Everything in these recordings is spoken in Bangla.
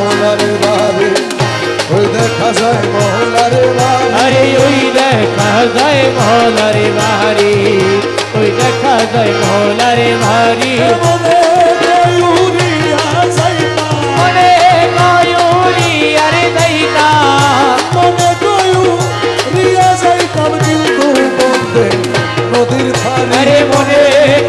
মৌলার বাড়ি, ওই দেখা যায় মৌলার বাড়ি। আরে ওই দেখা যায় মৌলার বাড়ি, ওই দেখা যায় মৌলার বাড়ি। মনে উড়িয়া যাইতা, মনে কয়ুরিয়ার যাইতা, মনে উড়িয়া যাইতাম কিন্তু বন্ধে নদীর ধারে। আরে মনে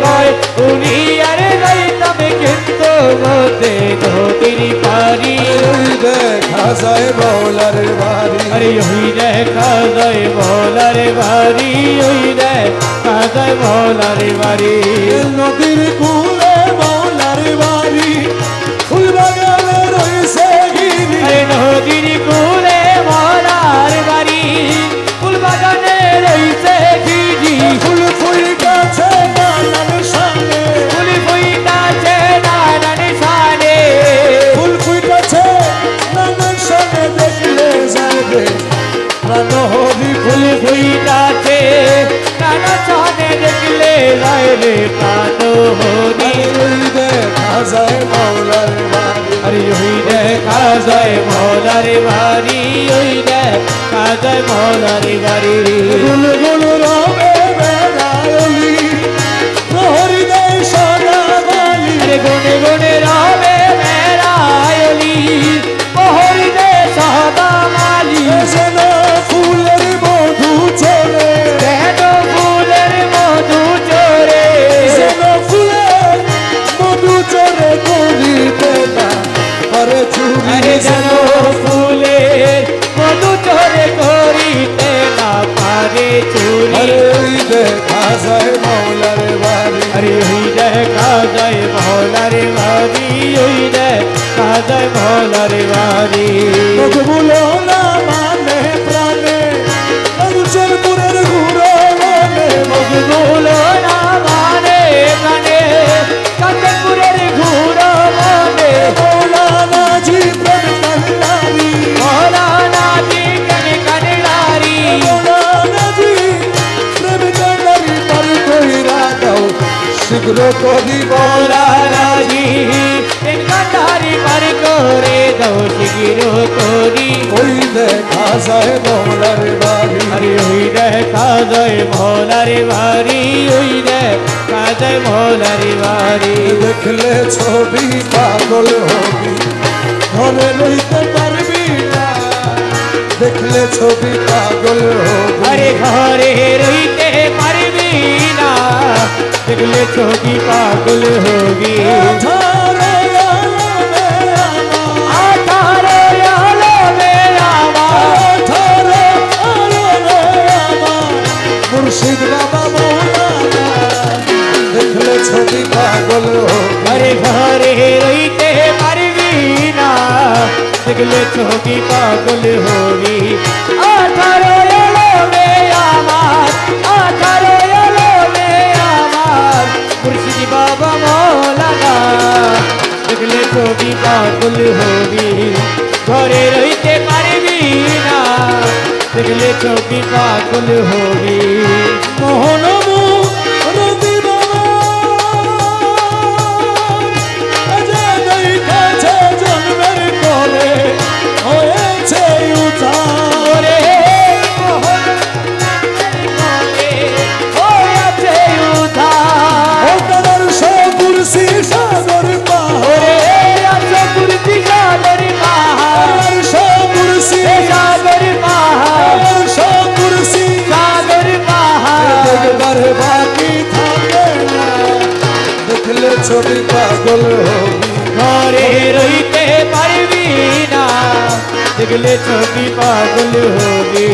কয়ুরিয়ার যাইতাম কিন্তু মধ্যে নদীর পারি। ওই দেখা যায় মৌলার বাড়ি, আরে ওই দেখা যায় মৌলার বাড়ি, ওই দেখা যায় মৌলার বাড়ি। নদীর কূলে মৌলার বাড়ি, ফুল বাগানে রয়েছে গিরি। আরে নদীর কূলে মৌলার বাড়ি, ফুল বাগানে রইছে গিরি। ফুল ফুইটাছে নানান শানে, ফুল ফুইটাছে নানান শানে, ফুল ফুইটাছে নানান শানে, দেখলে যাবে প্রাণ হরি। ফুল ফুইটাছে নানা শানে, দেখলে যায় রে প্রাণ হরি। ওই দেখা যায় মৌলার বাড়ি, আরে ওই দেখা যায় মৌলার বাড়ি, ওই দেখা যায় মৌলার বাড়ি। গুল গুল রবে বেড়ায়লি, প্রহরী দেয় সদা বালি। আরে গুনে গুনে রবে মেরায়লি, মোহরি দে সদা মালি। যেন ফুলের মধু চলে, কেন ফুলের মধু চোরে, যেন ফুলের মধু চলে, করিতে না পারে চুরি। আরে যেন ফুলের মধু চোরে, করিতে না পারে চুরি। আরে ওই দেখা যায় মৌলার বাড়ি, আরে ওই দেখা যায় মৌলার বাড়ি, ওই দেখা যায় মৌলার বাড়ি। মকবুলো না মানে প্রাণে, অঞ্চলপুরের ঘুরো মনে। মকবুলো না মানে প্রাণে, কাঞ্চনপুরের ঘুরো মনে। মৌলানা জি প্রেম কান্ডারি, মৌলানা জি কানে কানে লারি, মৌলানা জি প্রেম কান্ডারি, পার কইরা দাও শীঘ্র করিব। মৌলানা জি কান্ডারি পার করে দাও শিগির করি। ওই দেখা যায় মৌলার বাড়ি, আরে ওই দেখা যায় মৌলার বাড়ি, ওই দেখা যায় মৌলার বাড়ি। দেখলে ছবি পাগল হবি, ঘরে লইতে পারবি না। দেখলে ছবি পাগল হবি, আরে ঘরে রইতে পারবি না, দেখলে ছবি পাগল হবি। আঠারো আলমে আমার, 18 আলমে আমার, 18 আলমে আমার, মুর্শিদ বাবা মৌলানা। দেখলে ছবি পাগল হবি, আরে ঘরে রইতে পারবি না, দেখলে ছবি পাগল হবি। 18 আলমে আমার, 18 আলমে আমার, মুর্শিদ বাবা মৌলানা। দেখলে ছবি পাগল হবি, ঘরে রইতে পারবি না, দেখলে ছবি পাগল হবি। মোহনমু রতি বাবা, আজা দেখাছে জন্মের করে হয়েছে উদ্ধার। ওরে মোহন করে হয়েছে উদ্ধার। ওটার সকুরসি সাগর পাহাড়, ওরে আছে কুর্তি সাগর পাহাড়, সকুরসি সাগর পাহাড়, সকুরসি সাগর পাহাড়। দেখবার বাকি থাকে না, দেখলে ছবি পাগল হবি। ঘরে রইতে পারবি না, দেখলে ছবি পাগল হবি।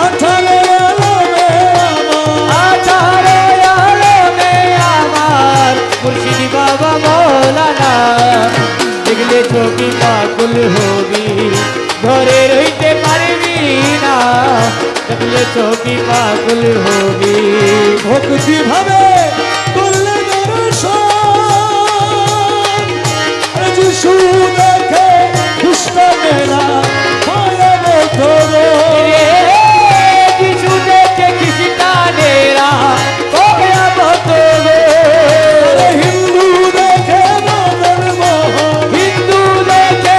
18 আলমে আমার, 18 আলমে আমার, মুর্শিদ বাবা মৌলানা। দেখলে ছবি পাগল হবি, ঘরে রইতে পারবি না, দেখলে ছবি পাগল হবি। ভক্তি ভাবে করলে দর্শন, যিশু দেখে দুষ্ট মেরা ভয়াব ধরো। যিশু দেখে খ্রিস্টানেরা ভয়াবহ গো। হিন্দু দেখে মদন মোহন, হিন্দু দেখে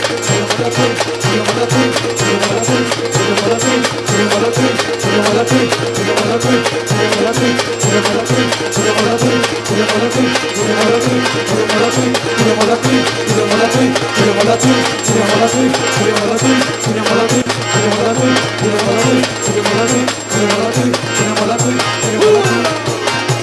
মোলা তুই তুই মোলা তুই তুই মোলা তুই তুই মোলা তুই তুই মোলা তুই তুই মোলা তুই তুই মোলা তুই তুই মোলা তুই তুই মোলা তুই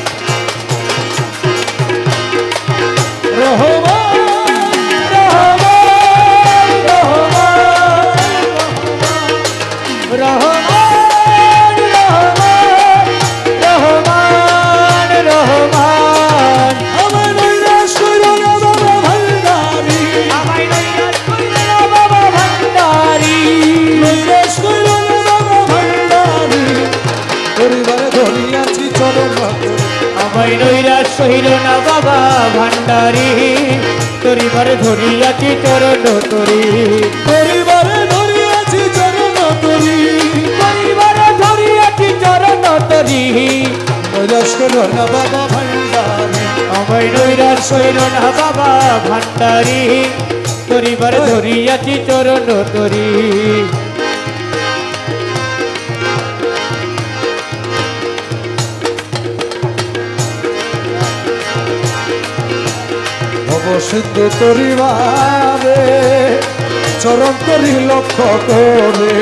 আমায় নৈরাশ হইল না বাবা ভান্ডারি তোরিবার ধরিয়াছি চরণ তরি পরিবারে ধরিয়াছি চরণ তরি পরিবার ধরিয়াছি চরণ তরি নৈরাশ করো না বাবা ভান্ডারি আমায় নৈরাশ হইল না বাবা ভান্ডারি তোরিবার ধরিয়াছি চরণ তরি অবসিদ্ধ তরিবারে চরণ তরি লক্ষ্য করে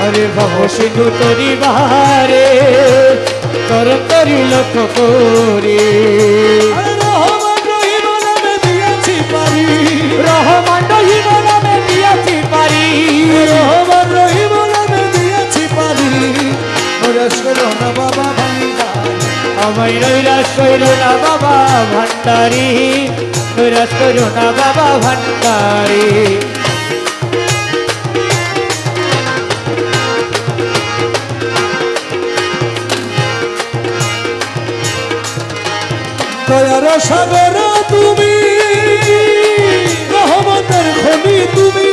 আরে বাবা সিন্ধু তরি বাহারে চরণ তরি লক্ষ্য করে রহমান রহিম নামে দিয়েছি পারি রহমান রহিম নামে দিয়াছি পারি রহমান রহিম নামে দিয়েছি পারি নৈরাশ করো না বাবা ভান্ডারি আমায় নৈরাশ কইল না বাবা ভান্ডারি নৈরাশ কইল না বাবা ভান্ডারি দয়ার সাগর তুমি রহমতের খনি তুমি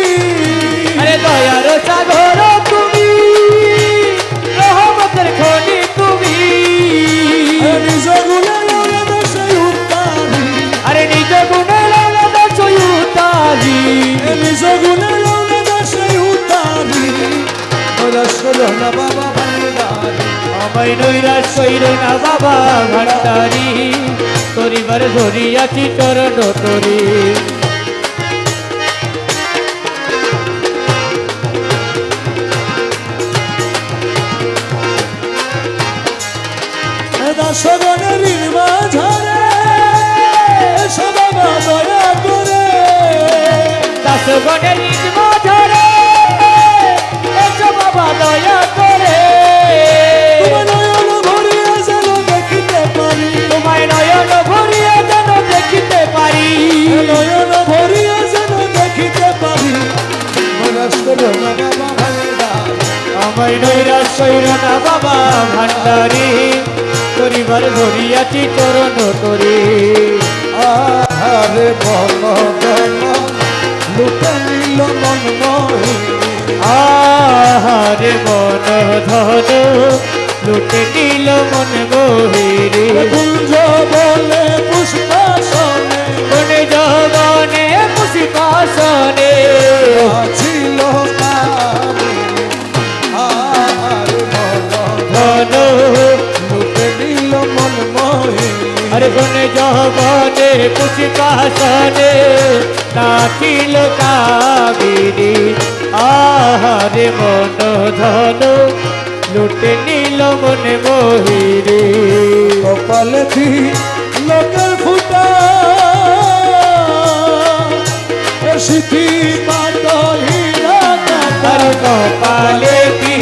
আরে দয়ার সাগর তুমি রহমতের খনি তুমি নিজ গুণে লড়ে দেশে উত্তারি আরে নিজ গুণে লালা দছই উতালি নিজ গুণে লড়ে দেশে উত্তারি নৈরাশ করো না বাবা ভান্ডারি আমায় নৈরাশ কইল না বাবা ভান্ডারি তোরিবার ধরিয়াছি চরণ তরি দাসগণের মাঝারে সবাবা দয়া করে দাসগণের মাঝারে এসো বাবা দয়া করে তোমার নয়ন ভরিয়া যেন দেখিতে পারি তোমায় নয়ন ভরিয়া যেন দেখিতে পারি নয়ন ভরিয়া যেন দেখিতে পারি নৈরাশ করো না বাবা ভান্ডারি আমায় নৈরাশ কইল না বাবা ভান্ডারি পরিবার ধরিয়াছি চরণ তরি আহারে বল লুটে নিল মন মোহিনী আহারে মন ধন লুটে নিল মন মোহিনী কুঞ্জ বলে পুষ্পাসনে মনে জগনে পুষ্পাসনে ছিল কামিনী আহারে বল ধন লুটে নিল মন মোহিনী আরে মনে জগনে পুষ্পাসনে নাচিল কামিনী আহারে মন ধন লুটে নিল মন মোহিনী কপালে দি লোকের ফুটা সিথি পাট হীরা কাটা আর কপালে কি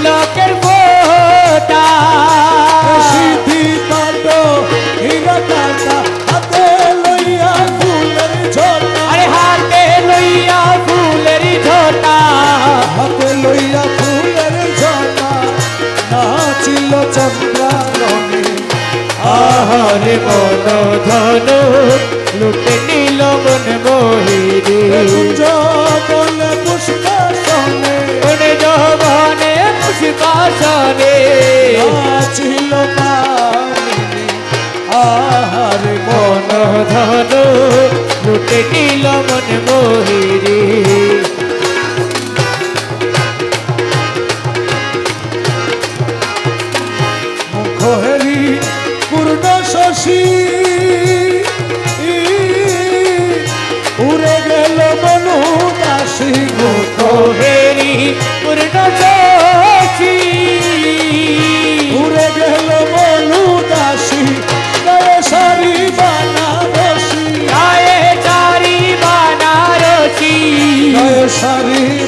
লোকের ফোটা সিথি পাট হীরা কাটা হাতে লইয়া ফুলের ঝোটা আরে হাতে লইয়া ফুলের ঝোটা হাতে লইয়া ফুলের ঝোটা নাচিল চন্দ্রারণী আহারে মন ধন লুটে নিল মন মোহিনী কুঞ্জ বলে পুষ্পাসনে মনে জগনে পুষ্পাসনে নাচিল কামিনী আহারে মন ধন লুটে নিল মন মোহিনী মুখ হেরি পূর্ণ শশী উড়ে গেল মনু দাসী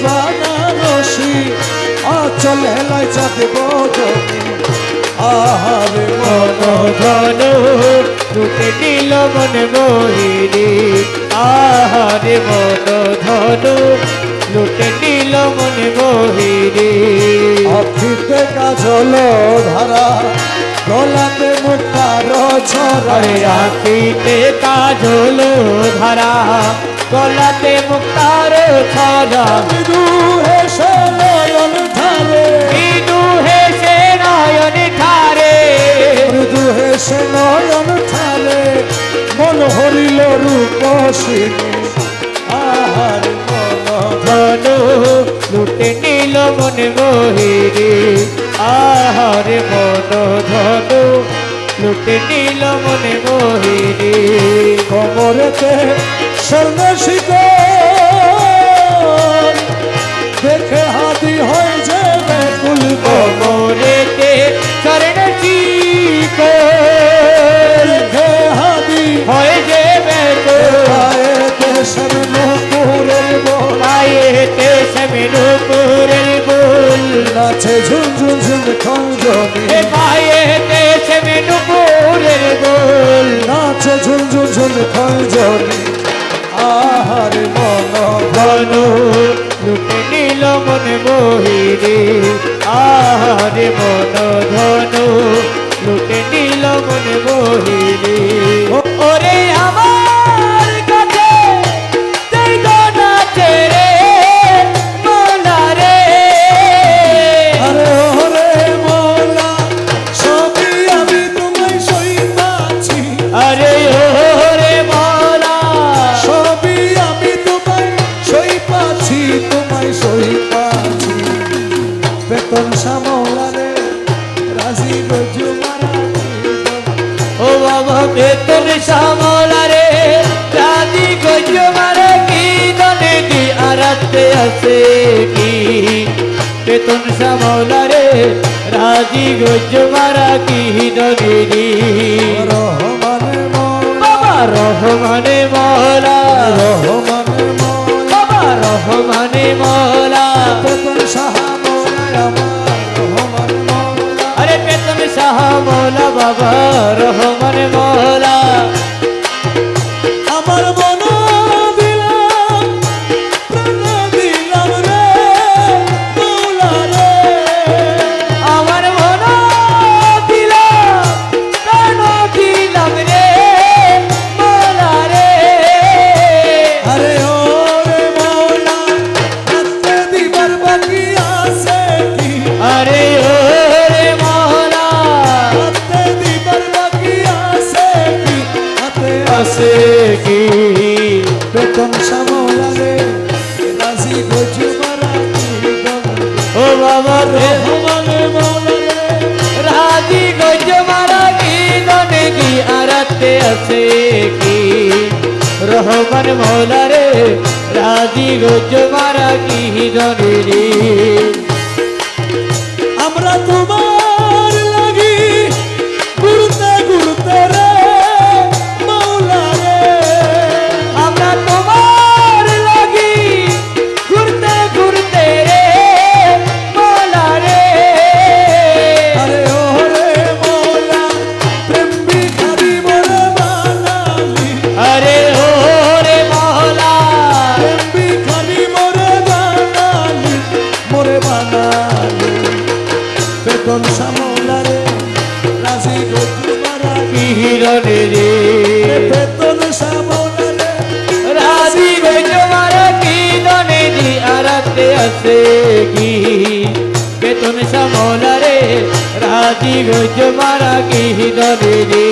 বানারসি অচল হেলায় চাঁদ বদনি আহারে মন ধন লুটে নিল মন মোহিনী আহারে মন ধন লুটে নিল মন মোহিনী আখিতে কাজল ধারা গলাতে মুক্তার ছড়া আরে আখিতে কাজল ধারা গলাতে মুক্তার ছড়া মৃদু হেসে নয়ন ধারে মৃদু হেসে নয়ন ঠারে মৃদু হেসে নয়ন ধারে মন হরিল রূপসিনী আহার মন ধন লুটে নিল মন মোহিনী আহারে মন ধন লুটে নিল মন মোহিনী কোমরেতে স্বর্ণ শিকল দেখে হাতি হয় যে বেকুল কোমরেতে স্বর্ণ চিকল দেখে হাতি হয় যে বেকুল পায়েতে স্বর্ণ পুরের বল পায়েতে সেমিনুপুরের বুল নাচে ঝুনঝুন ঝুন খঞ্জনি এ পায়েতে সেমিনুপুরের বুল নাচে ঝুনঝুন ঝুন খঞ্জনি আহার মন ধন লুটে নিল মন মোহিনী আহারে মন ধন লুটে নিল মন মোহিনী ওরে আমার কাছে তুই তো নাচে রে মোলা রে আরে ওরে মোলা সবই আমি তোমায় সই পাচ্ছি আরে ওরে মোলা সবই আমি তোমায় সই পাচ্ছি তোমায় সই পাচ্ছি বেতন সামলারে রাজি গজু মারা ও বাবা বেতন সামলা রে রাজি গজ মারে কি দনে দি আরাতে আছে কি বেতন সামলা রে রাজি গজ মারা কি দনে দি রহমানে মোলা বাবা রহমানে মৌলা রহমানে মোলা বাবা রহমানে মৌলা বেতন সাহা মোলা আমার রহমান মোলা আরে বেতন শাহ মৌলা বাবা রহমানে মৌলা আমার মন দিলাম প্রাণ দিলাম রে মোলা রে আমার মন দিলাম প্রাণ দিলাম রে মোলা রে আরে ওরে মোলা রাতে দিবার বাকি আছে কি আরে ওরে মোলা রাতে দিবার বাকি আছে কি হাতে আছে কি বেতন সামলা রে রাজি গজু মারা কি ও বাবা রে রহমানে মোলা রে রাজি গজ মারা কি দনে দি আরাতে আছে কি রহমান মৌলা রে রাজি গজ মারা কি দনে রে আমরা তোমার লাগি ঘুরতে ঘুরতে রে মৌলা রে আমরা তোমার লাগি ঘুরতে ঘুরতে রে মৌলা রে আরে ওরে মৌলা প্রেম ভিখারি মোরে বানালি আরে ওরে মৌলা প্রেম ভিখারি মোরে বানালি বেতন সামলা রে রাজি গজু মারা কি হিরণে রে বেতন সামলা রে রাজি গজ মারা কি দনে দি আরাতে আছে কি বেতন সামলা রে রাজি গজ মারা কি দনে রে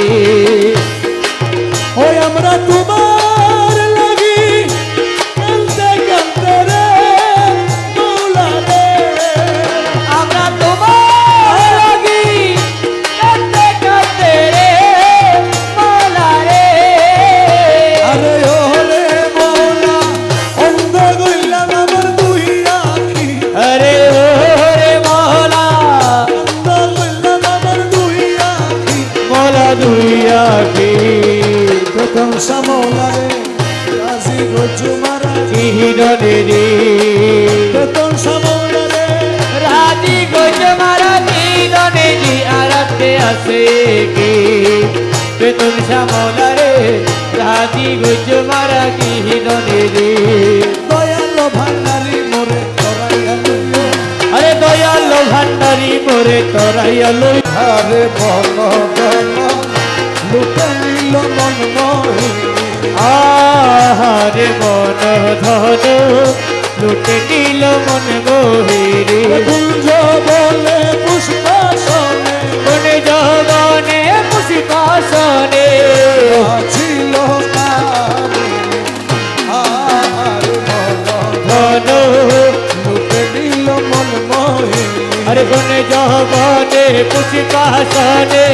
ওই আমরা তোমার লাগি কান্দতে কান্দতে রে মৌলা রে আমরা তোমার লাগি কাঁদতে কাঁদতে রে মৌলা রে আরে ওরে মৌলা অন্ধ গইলাম আমার দুই আখি আরে ওরে মৌলা অন্ধ গইলাম আমার দুই আখি মৌলা দুই আখি প্রথম সামলা রে রাজি গজু মারা কি হিরণে রে কি বেতন শ্যামলা রে রাজি গজ মারা কি হিরণে রে দয়ালো ভান্ডারি মোরে তোরাইয়া লইও আরে দয়াল ভান্ডারি মোরে তোরাইয়া লই আরে বল বল লুটে নিল মন মোহিনী আহারে মন ধন লুটে নিল মন মোহিনী কুঞ্জ বলে পুষ্পাসনে মনে জগনে পুষ্পাসনে ছিল কামিনী আরে বল ধন লুটে নিল মন মোহিনী আরে গনে জগনে পুষ্পাসনে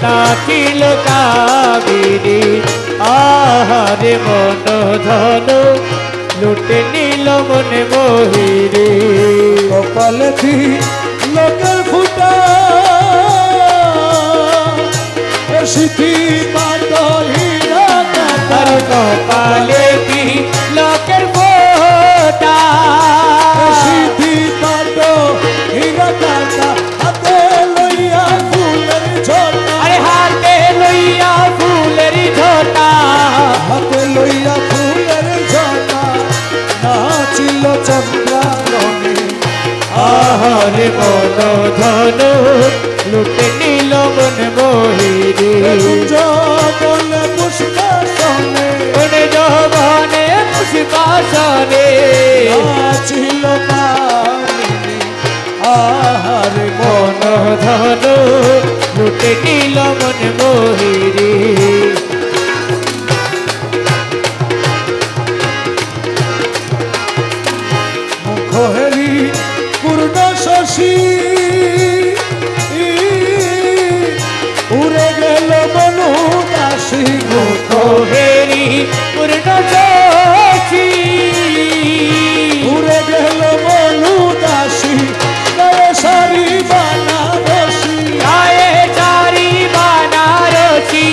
নাচিল কামিনী আহারে মন ধন লুটে নিল মন মোহিনী কপালে দি লোকের ফুটা সিথি পাট হীরা কাটা আর কপালে কি লোকের ফোটা সিথি পাট হীরা কাটা হাতে লইয়া ফুলের ঝোটা আরে হাতে লইয়া ফুলের ঝোটা হাতে লইয়া ফুলের ঝোটা নাচিল চন্দ্রামণি আহারে মন ধন লুটে নিল মন মোহিনী কুঞ্জ বলে পুষ্পাসনে মনে জগনে পুষ্পাসনে নাচিল কামিনী আহারে মন ধন লুটে নিল মন মোহিনী মুখ হেরি পূর্ণ শশী উড়ে গেল মনু দাসী মুখ হেরি পূর্ণ যোশী উড়ে গেল মনু দাসী গায়ে সারি বানারসি গায়ে চারি বানারসি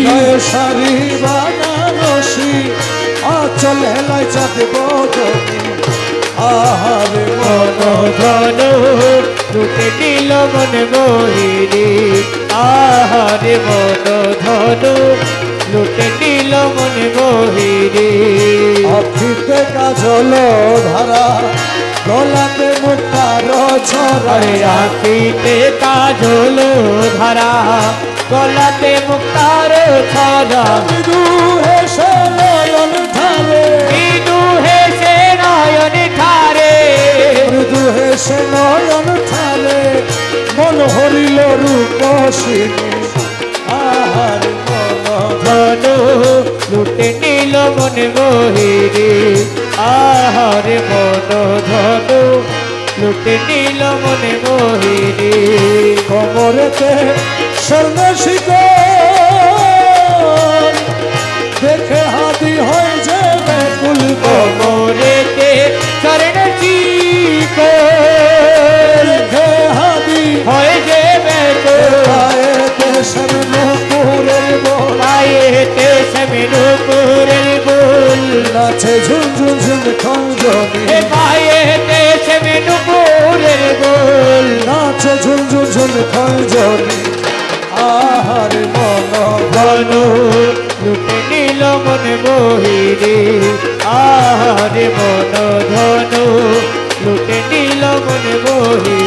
গায়ে সারি বানারসি আচল হেলায় চাঁদ বদনি আহারে মন ধন লুটে নিল মন মোহিনী আহারে মন ধন লুটে নিল মন মোহিনী আখিতে কাজল ধারা গলাতে মুক্তার ছড়া আরে আখিতে কাজল ধারা গলাতে মুক্তার ছড়া মৃদু হেসে নয়ন ধারে মৃদু হেসে নয়ন ঠারে মৃদু হেসে নয়ন ধারে মন হরিল রূপসিনী আহার মন ধন লুটে নিল মন মোহিনী আহারে মন ধন লুটে নিল মন মোহিনী কোমরেতে স্বর্ণ শিকল দেখে হাতি হয় যে বেকুল কোমরেতে চরণ চিক দেখে হাতি হয় যে বেকুল পায়েতে স্বর্ণ পুরের বল পায়েতে সেমিনুপুরের বুল নাচে ঝুনঝুন ঝুন খঞ্জনি এ পায়েতে সেমিনুপুরের বুল নাচে ঝুনঝুন ঝুন খঞ্জনি আহার মন ধন লুটে নিল মন মোহিনী আহারে মন ধন লুটে নিল মন মোহিনী